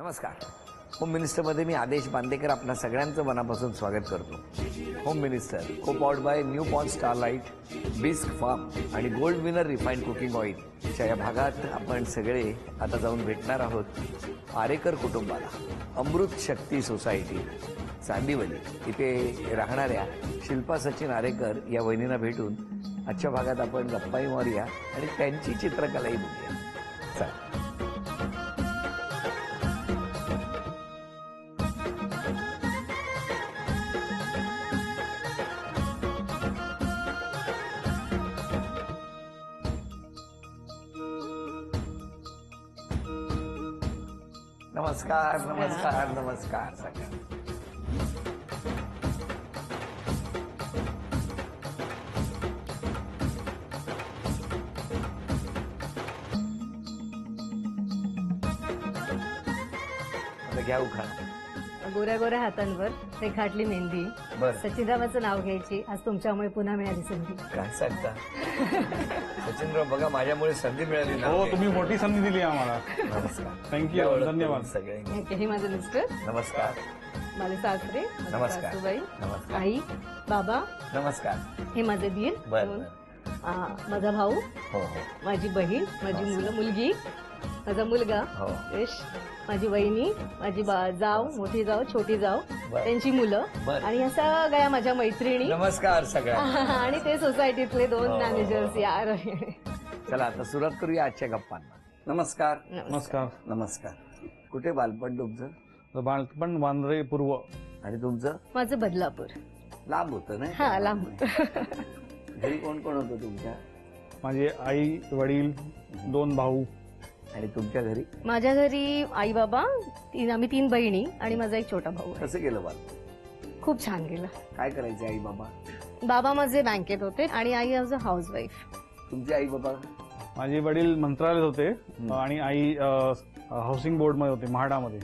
नमस्कार. होम मिनिस्टरमध्ये मी आदेश बांदेकर आपल्या सगळ्यांचं मनापासून स्वागत करतो. Home Minister co powered by new पॉन स्टारलाइट, बिस्क फार्म आणि Gold Winner refined cooking oil च्या या भागात आपण सगळे आता जाऊन भेटणार आहोत आरेकर कुटुंबाला. अमृत शक्ती सोसायटी चांदिवली इथे राहणाऱ्या शिल्पा सचिन आरेकर या वहिनींना भेटून आजच्या भागात आपण गप्पाही मारूया आणि त्यांची चित्रकलाही बघूया. चला. नमस्कार नमस्कार नमस्कार सगळ्यांना. आता घ्या उखाणा. गोऱ्या गोऱ्या हातांवर रेखाटली मेहंदी. बर. सचिनरावांचं नाव घ्यायची, आज तुमच्यामुळे पुन्हा मिळाली संधी. काय सांगता सचिनराव, बघा माझ्यामुळे संधी मिळाली ना. हो, तुम्ही मोठी संधी दिली आम्हाला. नमस्कार. थँक्यू, धन्यवाद. सगळे हे माझे मिस्टर, नमस्कार. माझे सासरे, माझे नमस्कार. सासूबाई, नमस्कार. आई, बाबा, नमस्कार. हे माझे दीर, बर माझा भाऊ, हो हो माझी बहीण, माझी मुलं मुलगी, माझा मुलगा हो. यश, माझी वहिनी, माझी जाव, मोठी जाव, छोटी जाव, बर. त्यांची मुलं बर. आणि या सगळ्या माझ्या मैत्रिणी नमस्कार सगळ्यांना. आणि ते सोसायटीतले 2 हो. मॅनेजर्स यार. चला आता सुरुवात करूया आजच्या गप्पांना. नमस्कार. नमस्कार. नमस्कार. कुठे बालपण तुमचं? बालपण वांद्रे पूर्व. आणि तुमचं? माझं बदलापूर. लांब होतं नाही? हा, लांब. घरी कोण कोण होतं तुमच्या? माझे आई वडील 2 भाऊ. आणि तुमच्या घरी? माझ्या घरी आई बाबा, आम्ही 3 बहिणी आणि माझा एक छोटा भाऊ आहे. कसं गेलं बालपण? खूप छान गेलं. काय करायचे आई बाबा? बाबा माझे बँकेत होते आणि आई ॲज अ हाऊसवाईफ. तुमचे आई बाबा? माझे वडील मंत्रालयात होते आणि आई हाऊसिंग बोर्ड मध्ये होते, म्हाडामध्ये.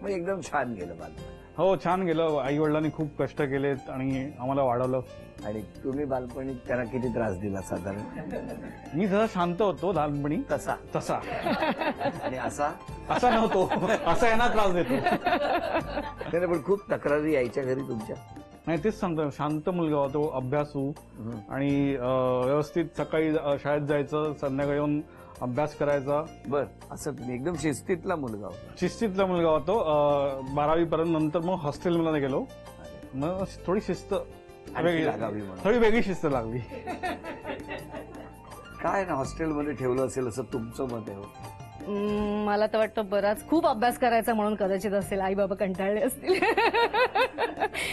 मग एकदम छान गेलं बालपण. हो, छान गेलं. आई वडिलांनी खूप कष्ट केलेत आणि आम्हाला वाढवलं. आणि तुम्ही बालपणी त्यांना किती त्रास दिला साधारण? मी जरा शांत होतो लहानपणी. तसा तसा आणि असा असा नव्हतो. असा यांना त्रास देतो. नाही, पण खूप तक्रारी यायच्या घरी तुमच्या? नाही, तेच सांगतो, शांत मुलगा होतो, अभ्यासू आणि व्यवस्थित सकाळी शाळेत जायचं, संध्याकाळी येऊन अभ्यास करायचा. बर. असं तुम्ही एकदम शिस्तीतला मुलगा होता? शिस्तीतला मुलगा होतो. 12वी पर्यंत. नंतर मग हॉस्टेलमध्ये गेलो. मग थोडी शिस्त वेगळी लागावी म्हणून. थोडी वेगळी शिस्त लागली. काय ना हॉस्टेलमध्ये ठेवलं असेल असं तुमचं मत आहे? मला तर वाटतं बराच खूप अभ्यास करायचा म्हणून कदाचित असेल. आई बाबा कंटाळले असतील.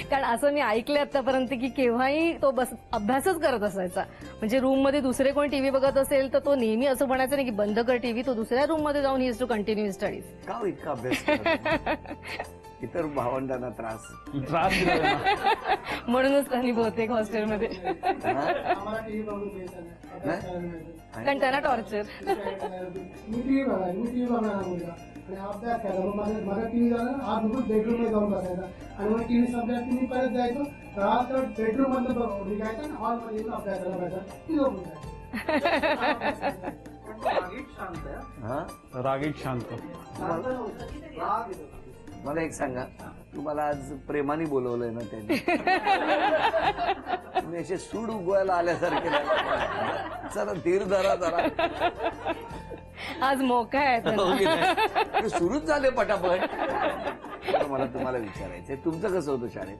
कारण असं मी ऐकलंय आतापर्यंत की केव्हाही तो बस अभ्यासच करत असायचा. म्हणजे रूम मध्ये दुसरे कोण टीव्ही बघत असेल तर तो नेहमी असं म्हणायचं नाही की बंद कर टीव्ही, तो दुसऱ्या रूम मध्ये जाऊन ही टू कंटिन्यू स्टडीज. का हो इतका अभ्यास करत? इतर भावंडांना त्रास दिला त्यांना. म्हणूनच त्यांनी बहुतेक हॉस्टेलमध्ये. कारण त्यांना टॉर्चर. मी टीव्ही बघणार मुलगा आणि अभ्यास करायचा. मग माझा टीव्ही झाला ना, आज नको बेडरूम मध्ये जाऊन बसायचा आणि मग टीव्ही संपल्या की मी परत जायचो. रात बेडरूम मध्ये जायचा ना, हॉल मध्ये येऊन अभ्यास करायला पाहिजे. ती झोपून रागीट शांत. मला एक सांगा, तुम्हाला आज प्रेमाने बोलवलंय ना त्यांनी? तुम्ही असे सूड उगवायला आल्यासारखे नाही. चला धीर धरा जरा. आज मोका आहे त्यांना. सुरूच झाले पटापट. मला तुम्हाला विचारायचंय, तुमचं कसं होतं शाळेत?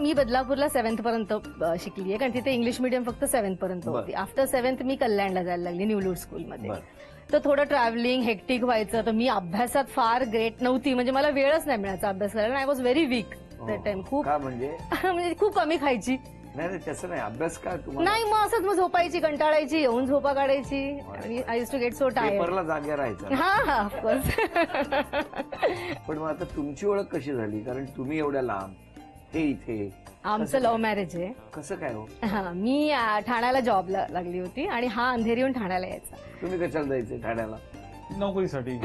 मी बदलापूरला 7th पर्यंत शिकली आहे, कारण तिथे इंग्लिश मीडियम फक्त 7th पर्यंत होती. आफ्टर 7th मी कल्याणला जायला लागली, न्यूलूड स्कूलमध्ये. तर थोडं ट्रॅव्हलिंग हेक्टिक व्हायचं. तर मी अभ्यासात फार ग्रेट नव्हती, म्हणजे मला वेळच नाही मिळायचा अभ्यास करायला. I was very weak that time. खूप म्हणजे खूप कमी खायची. नाही तसं नाही, अभ्यास काय तुम्हाला? नाही, मग असंच मग झोपायची, कंटाळायची, येऊन झोपा काढायची. आणि I used to get so tired. पेपरला जागे राहायचं. हा, ऑफकोर्स. पण मग आता तुमची ओळख कशी झाली? कारण तुम्ही एवढ्या लांब, हे इथे. आमचं लव्ह मॅरेज आहे. कसं काय हो? हा, मी ठाण्याला जॉबला लागली होती आणि हा अंधेरीहून ठाण्याला यायचा. तुम्ही कशाला जायचे ठाण्याला? नोकरीसाठी.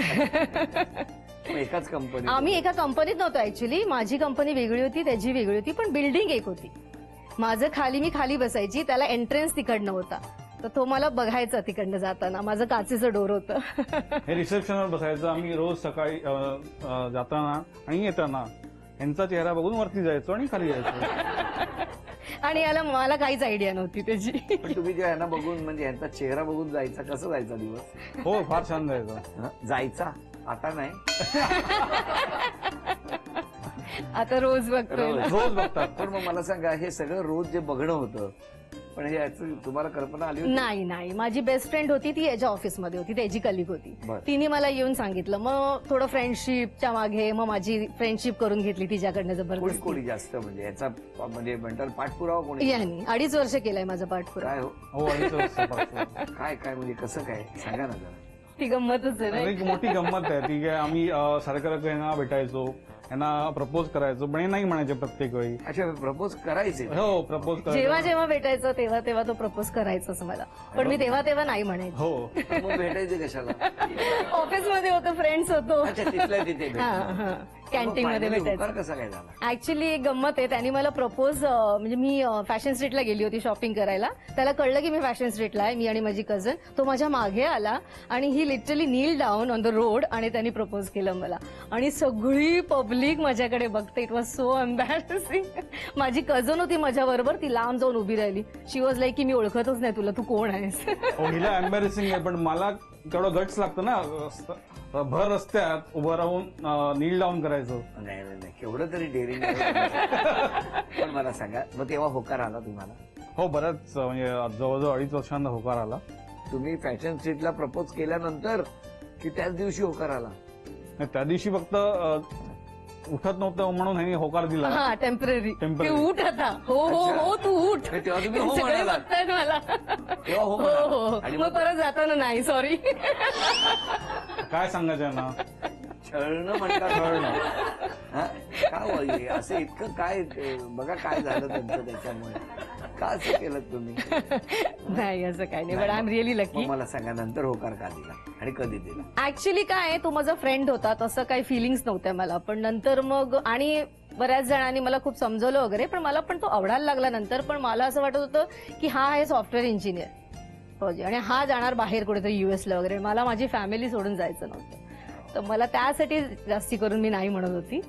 एकाच कंपनी? आम्ही एका कंपनीत नव्हतो ऍक्च्युली. माझी कंपनी वेगळी होती, त्याची वेगळी होती, पण बिल्डिंग एक होती. माझं मी खाली बसायची, त्याला एंट्रन्स तिकडनं होता. तर तो मला बघायचा तिकडनं जाताना. माझं काचेचं डोर होतं. हे रिसेप्शनवर बसायचं. आम्ही रोज सकाळी जाताना आणि येताना यांचा चेहरा बघून वरती जायचो आणि खाली जायचो. आणि याला मला काहीच आयडिया नव्हती त्याची. पण तुम्ही जेव्हा यांना बघून म्हणजे यांचा चेहरा बघून जायचा, कसं जायचा दिवस? हो, फार छान जायचं. जायचा, आता नाही. आता रोज बघतोय. रोज बघतात. पण मग मला सांगा, हे सगळं रोज जे बघणं होतं, पण हे याचं तुम्हाला कल्पना आली होती? नाही नाही, माझी बेस्ट फ्रेंड होती, ती याच्या ऑफिसमध्ये होती, त्याची कलिग होती. बरं. तिने मला येऊन सांगितलं. मग थोडं फ्रेंडशिपच्या मागे मग माझी फ्रेंडशिप करून घेतली तिच्याकडनं कोणी जबरदस्ती. कोणी जास्त म्हणजे याचा म्हणजे म्हणतात पाठपुरावा कोणी? यांनी 2.5 वर्ष केलाय माझा पाठपुरावा. काय हो, हो, अडीच वाजता. काय काय म्हणजे कसं काय सांगा ना जरा. ती गंमतच आहे ना. एक मोठी गंमत आहे ती. काय आम्ही सारखं यांना भेटायचो, यांना प्रपोज करायचो, पण हे नाही म्हणायचे प्रत्येक वेळी. अच्छा, प्रपोज करायचे? हो, प्रपोज जेव्हा करायचो. जेव्हा भेटायचं तेव्हा तेव्हा तो प्रपोज करायचाच मला. पण मी तेव्हा तेव्हा नाही म्हणायची. हो, मग भेटायचे कशाला? ऑफिसमध्ये होतो, फ्रेंड्स होतो. अच्छा, तिथल्या तिथे भेटायचे. कॅन्टीन मध्ये Finally भेटायचं. होकार कसा काय झाला? ऍक्च्युली एक गंमत आहे. त्यांनी मला प्रपोज, म्हणजे मी फॅशन स्ट्रीटला गेली होती शॉपिंग करायला. त्याला कळलं की मी फॅशन स्ट्रीटला आहे, मी आणि माझी कझन. तो माझ्या मागे आला आणि he literally kneel down on the road आणि त्यांनी प्रपोज केलं मला. आणि सगळी पब्लिक माझ्याकडे बघते. It was so embarrassing. माझी कझन होती माझ्या बरोबर, ती लांब जाऊन उभी राहिली. शी वॉज लाईक की मी ओळखतच नाही तुला, तू कोण आहेस? हो, हिला एम्बॅरेसिंग आहे, पण मला तेवढं गट्स लागतं ना भर रस्त्यात उभं राहून नील डाऊन करायचं. नाही नाही नाही, केवढं तरी डेअरिंग. पण मला सांगा, मग तेव्हा होकार आला तुम्हाला? हो, बऱ्याच म्हणजे जवळजवळ 2.5 वर्षांना होकार आला. तुम्ही फॅशन स्ट्रीटला प्रपोज केल्यानंतर की त्याच दिवशी होकार आला? आणि त्या दिवशी फक्त उठत नव्हतं म्हणून ह्यांनी होकार दिला. हा, टेम्पररी. Temporary. उठ आता. हो हो हो, तू उठ. नाही, तेव्हा तुम्ही हो सगळे म्हणालात. बघतायत मला. तेव्हा हो हो म्हणाला. हो. आणि मग परत जाताना नाही, सॉरी. काय सांगायचं यांना? छळणं म्हणतात. हा? का वय? असं इतकं काय बघा काय झालं त्यांचं त्याच्यामुळे. का असं केलं तुम्ही? नाही, असं काही नाही. But I am really lucky. मग मला सांगा, नंतर होकार का दिला आणि कधी दिला? ऍक्च्युली काय आहे, तो माझा फ्रेंड होता, तसं काही फिलिंग्स नव्हत्या मला. पण नंतर मग आणि बऱ्याच जणांनी मला खूप समजवलं वगैरे, पण मला पण तो आवडायला लागला नंतर. पण मला असं वाटत होतं की हा आहे सॉफ्टवेअर इंजिनियर आणि हा जाणार बाहेर कुठेतरी युएसला वगैरे. मला माझी फॅमिली सोडून जायचं नव्हतं. तर मला त्यासाठी जास्ती करून मी नाही म्हणत होती.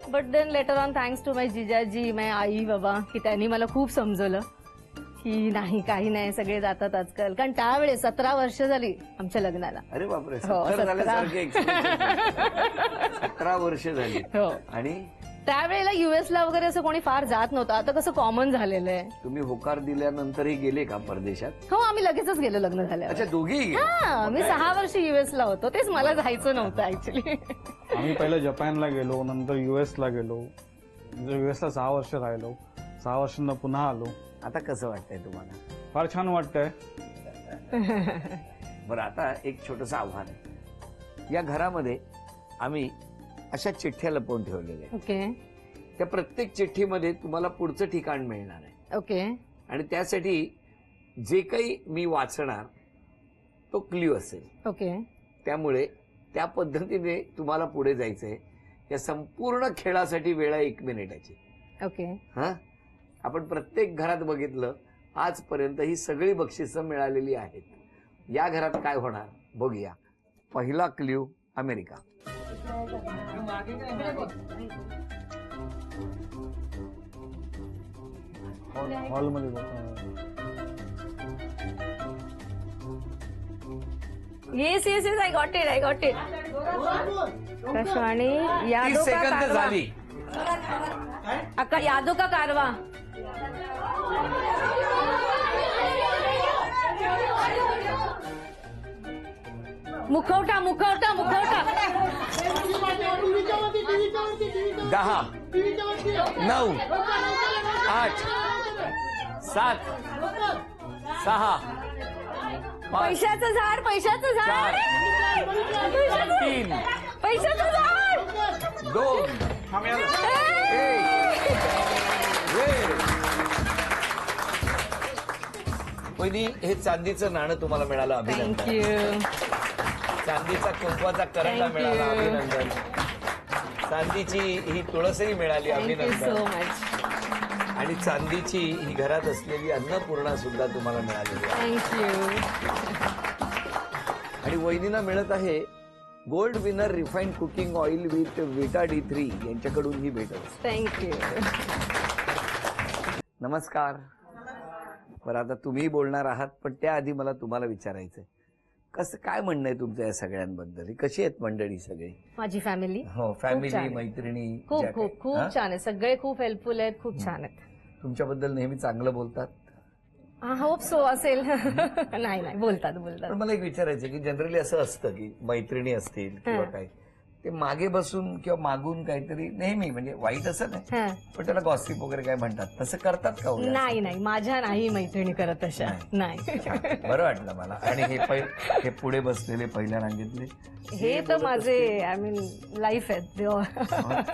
But then later on, thanks to my जिजाजी, माय आई बाबा, की त्यांनी मला खूप समजवलं की नाही, काही नाही, सगळे जातात आजकाल. कारण त्यावेळेस 17 वर्ष झाली आमच्या लग्नाला. अरे बापरे, हो, 70 झाल्यासारखे expression. 17 वर्ष झाली. हो. आणि त्यावेळेला युएसला वगैरे असं कोणी फार जात नव्हतं. आता कसं कॉमन झालेलं आहे. तुम्ही होकार दिल्यानंतरही गेले का परदेशात? हो, आम्ही लगेचच गेलो लग्न झाल्यावर. अच्छा, दोघेही गेले? हा, मी 6 वर्ष युएसला होतो. तेच मला जायचं नव्हतं ऍक्च्युली. आम्ही पहिलं जपानला गेलो, नंतर युएसला गेलो, युएसला 6 वर्ष राहिलो, 6 वर्षांना पुन्हा आलो. आता कसं वाटतंय तुम्हाला? फार छान वाटतंय. बरं, आता एक छोटंसं आव्हान आहे. या घरामध्ये आम्ही अशा चिठ्ठ्या लपवून ठेवलेल्या आहेत. ओके त्या प्रत्येक चिठ्ठीमध्ये तुम्हाला पुढचं ठिकाण मिळणार आहे. ओके आणि त्यासाठी जे काही मी वाचणार तो क्ल्यू असेल. ओके त्यामुळे त्या पद्धतीने तुम्हाला पुढे जायचंय. या संपूर्ण खेळासाठी वेळ आहे 1 मिनिटाची. ओके हा, आपण प्रत्येक घरात बघितलं आजपर्यंत ही सगळी बक्षिसं मिळालेली आहेत. या घरात काय होणार बघूया. पहिला क्ल्यू अमेरिका. हॉलमध्ये yes yes yes, I got it, I got it. कशाने 30 यादो का सेकंद कारवा. झाली. अक्का, यादो का कारवा. मुखवटा मुखवटा मुखवटा. 10 9 8 7 6 5 पैशाचं झाड, पैशाचं झाड, 3 पैशाचं झाड. 2 पहिली हे चांदीचं नाणं तुम्हाला मिळालं, अभिनंदन. थँक्यू. चांदीचा कुंकवाचा करंडा Thank you. मिळाला, अभिनंदन. चांदीची ही तुळसही मिळाली, थँक्यू सो अभिनंदन. मच. आणि चांदीची ही घरात असलेली अन्नपूर्णा सुद्धा तुम्हाला मिळालेली आहे. थँक्यू. आणि वहिनीला मिळत आहे gold winner refined cooking oil with विटा D3 यांच्याकडून ही भेट आहे. थँक्यू. नमस्कार. बरं, आता तुम्ही बोलणार आहात, पण त्याआधी मला तुम्हाला विचारायचंय, कसं काय म्हणणं आहे तुमचं या सगळ्यांबद्दल? कशी आहेत मंडळी सगळी? माझी फॅमिली हो, खूप फॅमिली, छान आहे. मैत्रिणी खूप ज्या खूप काही- खूप हा? छान आहे. सगळे खूप हेल्पफुल आहेत, खूप छान आहेत. तुमच्याबद्दल नेहमी चांगलं बोलतात. होप सो असेल. नाही नाही, बोलतात पण बोलतात. मला एक विचारायचं की जनरली असं असतं की मैत्रिणी असतील किंवा हा. काय, ते मागे बसून किंवा मागून काहीतरी नेहमी, म्हणजे वाईट असं नाही, हा. पण त्याला गॉसिप वगैरे काय म्हणतात, तसं करतात का हो? नाही नाही, माझ्या नाही मैत्रिणी करत तशा. नाही. छान. बरं वाटलं मला. आणि हे पुढे बसलेले पहिल्या रांगेतले हे तर माझे आय मीन लाईफ आहेत.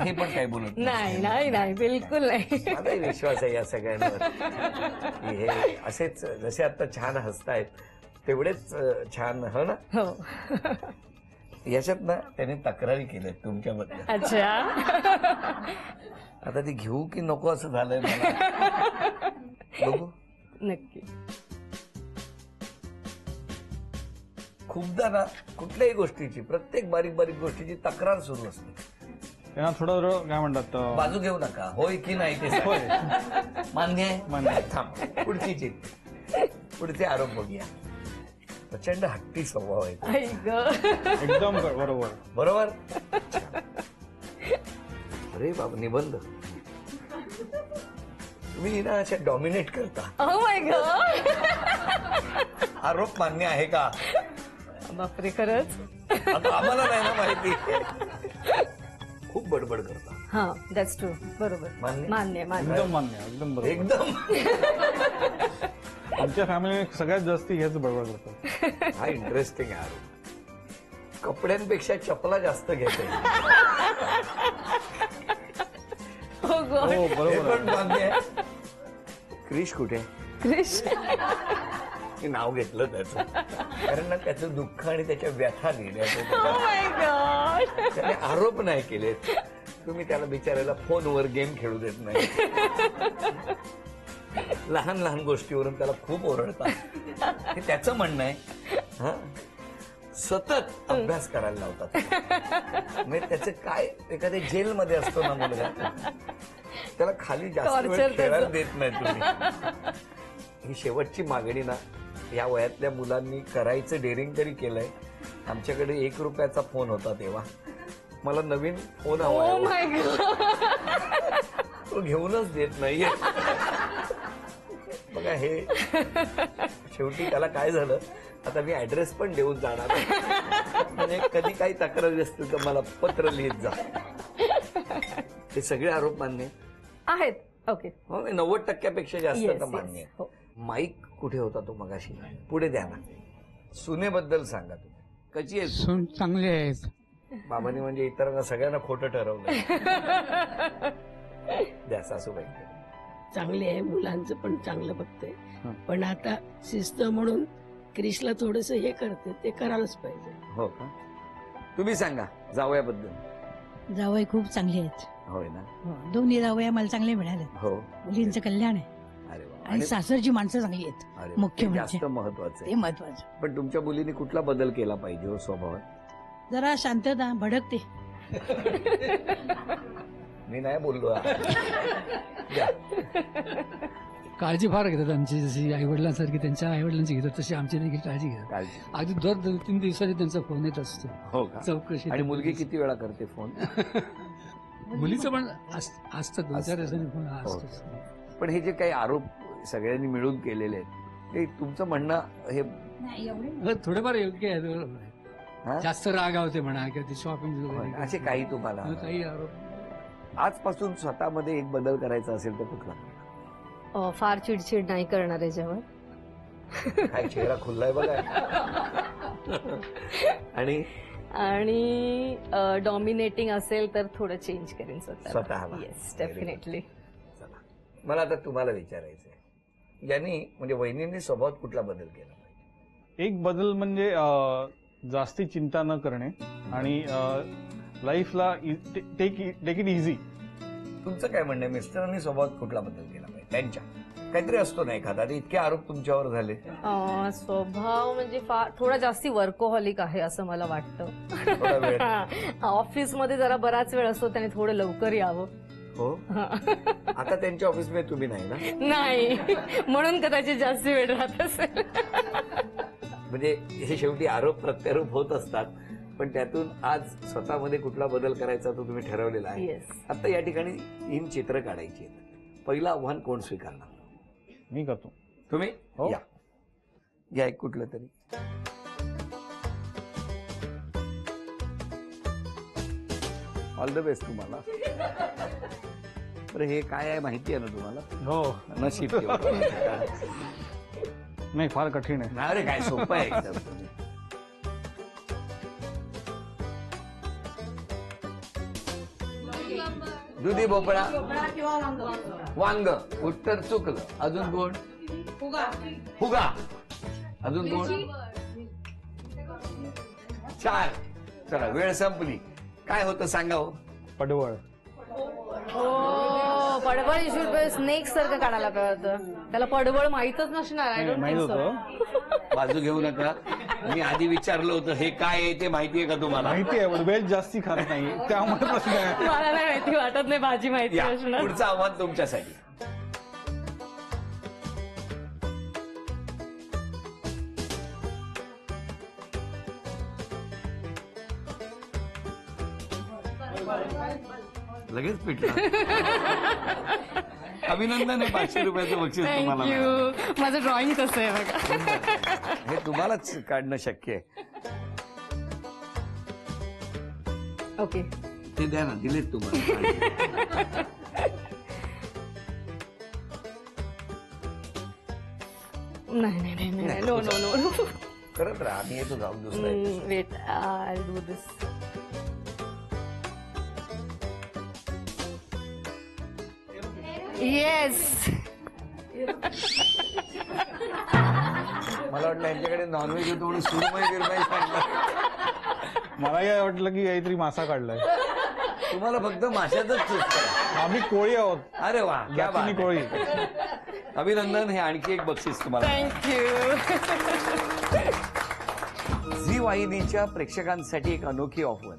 हे पण काय बोलत नाही नाही नाही, बिलकुल नाही. माझाही विश्वास आहे या सगळ्यांवर की हे असेच जसे आता छान हसतायत तेवढेच छान, हो ना? हो. याच्यात ना त्याने तक्रारी केल्यात तुमच्याबद्दल. अच्छा. आता ती घेऊ की नको असं झालंय मला. बघू. नक्की. खूपदा ना कुठल्याही गोष्टीची, प्रत्येक बारीक बारीक गोष्टीची तक्रार सुरू असते. त्यांना थोडं थोडं काय म्हणतात बाजू घेऊ नका, होय की नाही ते सांगा. होय. मान्य आहे? मान्य. थांब, पुढची चिठ्ठी, पुढचे आरोप बघूया. प्रचंड हट्टी स्वभाव आहे तो. आई ग. एकदम बरोबर. बरोबर. अरे बाबा, निबंध तुम्ही ना अशा डॉमिनेट करता. Oh my God. आरोप मान्य आहे का? बापरे, खरंच. आता आम्हाला नाही ना माहिती. खूप बडबड करता. हा, दॅट्स ट्रू. बरोबर. मान्य? मान्य मान्य. एकदम मान्य, एकदम बरोबर. एकदम. आमच्या फॅमिली सगळ्यात जास्त हेच बरोबर करतात. हा इंटरेस्टिंग आहे आरोप. कपड्यांपेक्षा चपला जास्त घेते. हो गॉड. हो हे बरोबर पण मान्य आहे. क्रिश कुठे? क्रिश. मी नाव घेतलं त्याचं, कारण ना त्याचं दुःख आणि त्याच्या व्यथा लिहिल्या. Oh my God. त्याने आरोप नाही केलेत. तुम्ही त्याला बिचारायला फोनवर गेम खेळू देत नाही. लहान लहान गोष्टीवरून त्याला खूप ओरडतात. हे त्याचं म्हणणं आहे. हा, सतत अभ्यास करायला लावतात. म्हणजे त्याचं काय, एखाद्या जेलमध्ये असतो ना मुलगा, त्याला खाली जास्त वेळ Torture खेळायला त्याचं. देत नाही तुम्ही. ही शेवटची मागणी ना या वयातल्या मुलांनी करायचं डेअरिंग तरी केलंय. आमच्याकडे 1 रुपयाचा फोन होता तेव्हा. मला नवीन फोन ओ हवा, माय गॉड. तो घेऊनच देत नाहीये. बघा, हे शेवटी त्याला काय झालं, आता मी ऍड्रेस पण देऊन जाणार आहे. म्हणजे कधी काही तक्रारी असतील तर मला पत्र लिहित जा. हे सगळे आरोप मान्य आहेत. ओके. हो, 90% जास्त Yes, तर yes. मान्य आहे. हो. माईक कुठे होता तो मगाशी? पुढे द्या ना. सुनेबद्दल सांगा तुम्ही, कशी आहे सून? सून चांगले आहेत. बाबांनी म्हणजे इतरांना सगळ्यांना खोटं ठरवलं. द्या सासूबाई. चांगली आहे, मुलांचं पण चांगलं बघते. हं. पण आता शिस्त म्हणून क्रिशला थोडस हे करते, ते करायलाच पाहिजे. हो का? तुम्ही सांगा जावयाबद्दल. जावई खूप चांगले आहेत. होय ना? हो, दोन्ही जावई आम्हाला चांगले मिळाले. हो. मुलींचं कल्याण आहे. अरे वा. आणि सासरची माणसं चांगली आहेत. अरे वा. मुख्य ते म्हणजे. जास्त महत्वाचं ते आहे. महत्वाचं. पण तुमच्या मुलीने कुठला बदल केला पाहिजे हो स्वभावात? जरा शांतता, भडकते. मी नाही बोललो. द्या. काळजी फार घेतात आमची, जशी आईवडिलांसारखी त्यांच्या आईवडिलांची घेतात तशी आमची देखील काळजी घेतात. काळजी. अगदी दर 2-3 दिवसांनी त्यांचा फोन येत असतो. हो का? चौकशी. आणि मुलगी किती वेळा करते फोन? मुलीचं पण असतं 2-4 दिवसांनी फोन हो. असतोच. पण हे जे काही आरोप सगळ्यांनी मिळून केलेले आहेत, ते तुमचं म्हणणं हे नाही एवढे हो, थोडेफार योग्य आहे, बरोबर आहे. हा? जास्त रागावते म्हणा किंवा ते शॉपिंग होय. असे काही तुम्हाला काही आरोप. आजपासून स्वतःमध्ये एक बदल करायचा असेल तर कुठला? फार चिडचिड नाही करणार याच्यावर. काय चेहरा खुल्लाय बघा. आणि आणि डॉमिनेटिंग असेल तर थोडं चेंज करेन स्वतःला. Yes, definitely. चला, मला आता तुम्हाला विचारायचंय, यांनी म्हणजे वहिनींनी स्वभावात कुठला बदल केला पाहिजे? एक बदल म्हणजे जास्ती चिंता न करणे आणि लाईफला टेक इट इझी. तुमचं काय म्हणणं आहे, मिस्टरांनी स्वभावात कुठला बदल केला पाहिजे? त्यांच्या काहीतरी असतो ना एखादा, आणि इतके आरोप तुमच्यावर झाले. स्वभाव म्हणजे फार थोडा जास्ती वर्कोहॉलिक आहे असं मला वाटतं. थोडा वेळ. ऑफिसमध्ये जरा बराच वेळ असतो, त्याने थोडं लवकर यावं. हो, आता त्यांच्या ऑफिसमध्ये तुम्ही नाही ना, नाही, म्हणून कदाचित जास्ती वेळ राहत असेल. म्हणजे हे शेवटी आरोप प्रत्यारोप होत असतात, पण त्यातून आज स्वतःमध्ये कुठला बदल करायचा तो तुम्ही ठरवलेला आहे. येस. आता या ठिकाणी 3 चित्र काढायची आहेत. पहिलं आव्हान कोण स्वीकारणार? मी करतो. तुम्ही हो. या. या एक कुठलं तरी. ऑल द बेस्ट तुम्हाला. बरं, हे काय आहे माहिती आहे ना तुम्हाला? हो, नशीब तेवढं. नाही फार कठीण आहे. अरे काय सोपं आहे एकदम. दुधी भोपळा, वांग, उत्तर चुकलं. अजून कोण? फुगा. अजून कोण? 4. चला, वेळ संपली. काय होतं सांगा हो. पडवळ. हो, पडवळ स्नेक सारखं काढायला पाहिजे होतं. त्याला पडवळ माहीतच नसणार. आय डोंट माहित थिंक सो. होतं. बाजू घेऊ नका. मी आधी विचारलं होतं हे काय आहे ते माहितीये का तुम्हाला? माहिती आहे, पण वेज जास्ती खात नाही त्यामुळे प्रश्न आहे. मला नाही माहिती, वाटत नाही भाजी माहिती या, असणार. पुढचं आव्हान तुमच्यासाठी. लगेच पिटला. अभिनंदन आहे. 500 रुपयाचं बक्षीस तुम्हाला मिळालं. थँक्यू. माझं ड्रॉइंग तसं आहे बघा. हे तुम्हालाच काढणं शक्य आहे. ओके. ते द्या ना, दिलेत तुम्हाला. नाही नो नो नो. करत राहा, आम्ही येतो जाऊन दुसरा episode. Wait, I do this. Yes. मला वाटलं यांच्याकडे नॉनव्हेज होतं म्हणून सुरमई बिरमई सांगलं. मला काय वाटलं की काहीतरी मासा काढलाय. तुम्हाला फक्त माशातच सुचतंय. आम्ही कोळी आहोत. अरे वा, क्या बात जातीने आहे. कोळी. अभिनंदन. हे आणखी एक बक्षीस तुम्हाला. थँक्यू. झी वाहिनीच्या प्रेक्षकांसाठी एक अनोखी ऑफर.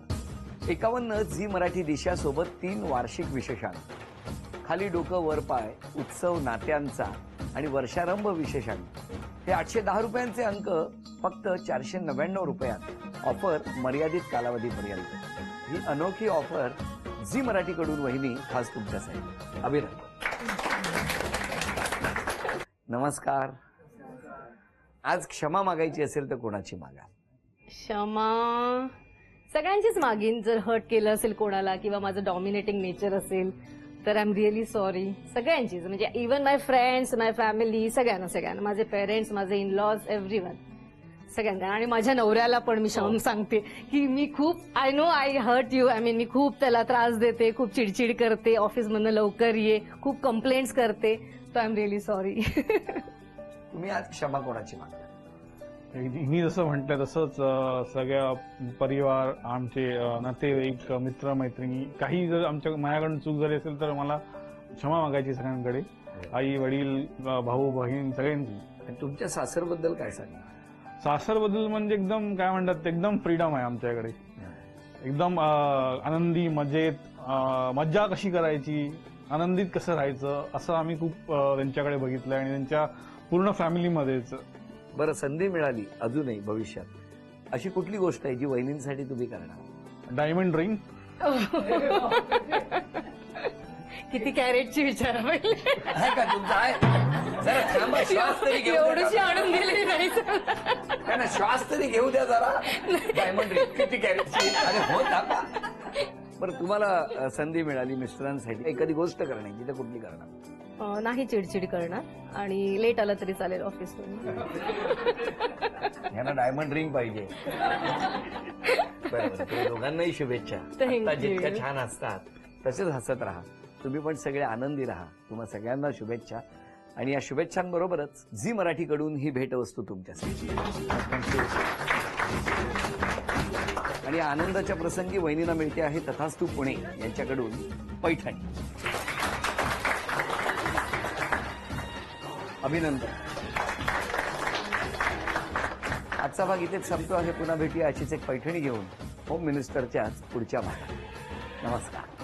51 झी मराठी दिशा सोबत 3 वार्षिक विशेषांक. खाली डोकं वर पाय, उत्सव नात्यांचा आणि वर्षारंभ विशेषांक. हे 810 रुपयांचे अंक फक्त 499 रुपयात. ऑफर मर्यादित कालावधीपर्यंत. ही अनोखी ऑफर झी मराठीकडून वहिनी खास तुमच्यासाठी. अभिनंदन. नमस्कार. आज क्षमा मागायची असेल तर कोणाची मागा? क्षमा सगळ्यांचीच मागीन. जर हर्ट केलं असेल कोणाला किंवा माझं डॉमिनेटिंग नेचर असेल तर आय एम रिअली सॉरी. सगळ्यांचीच, म्हणजे इवन माय फ्रेंड्स, माय फॅमिली, सगळ्यांना, माझे पेरेंट्स, माझे इन लॉज, एव्हरीवन, सगळ्यांना. आणि माझ्या नवऱ्याला पण मी सांगते की मी खूप, I know I hurt you. I mean, मी खूप त्याला त्रास देते, खूप चिडचिड करते, ऑफिसमधनं लवकर ये, खूप कंप्लेंट्स करते. तर आय एम रिअली सॉरी. तुम्ही आज क्षमा कोणाची मागा? मी जसं म्हटलं तसंच सगळ्या परिवार, आमचे नातेवाईक, मित्र मैत्रिणी, काही जर माझ्याकडून चूक झाली असेल तर मला क्षमा मागायची सगळ्यांकडे. आई वडील, भाऊ बहीण, सगळ्यांची. आणि तुमच्या सासरबद्दल काय सांगा? सासरबद्दल म्हणजे एकदम काय म्हणतात, एकदम फ्रीडम आहे आमच्याकडे. एकदम आनंदी, मजेत, मज्जा कशी करायची, आनंदित कसं राहायचं, असं आम्ही खूप त्यांच्याकडे बघितलंय आणि त्यांच्या पूर्ण फॅमिलीमध्येच. बरं, संधी मिळाली अजूनही भविष्यात, अशी कुठली गोष्ट आहे जी वहिनींसाठी तुम्ही करणार? Diamond ring. किती कॅरेटची विचारा पहिले. आहे का तुमचा? आहे जरा थांबा, श्वास तरी घेऊ द्या. एवढीशी आणून दिली नाही. काय ना, श्वास तरी घेऊ द्या जरा. डायमंड रिंग किती कॅरेटची? अरे हो, थांबा. बरं, तुम्हाला संधी मिळाली मिस्टरांसाठी एखादी गोष्ट करण्याची, तर कुठली करणार? नाही चिडचिड करणार आणि लेट आलं तरी चालेल ऑफिसवरून. यांना डायमंड रिंग पाहिजे. बरोबर. तुम्ही दोघांनाही शुभेच्छा. Thank आता you. जितक्या छान असतात तसेच हसत राहा. तुम्ही पण सगळे आनंदी राहा. तुम्हा सगळ्यांना शुभेच्छा. आणि या शुभेच्छांबरोबरच झी मराठीकडून ही भेटवस्तू तुमच्यासाठी. आणि या आनंदाच्या प्रसंगी वहिनीला मिळते आहे तथास्तू पुणे यांच्याकडून पैठणी. अभिनंदन. आजचा भाग इथेच संपतो आहे. पुन्हा भेटूया अशीच एक पैठणी घेऊन होम मिनिस्टरच्याच पुढच्या भागात. नमस्कार.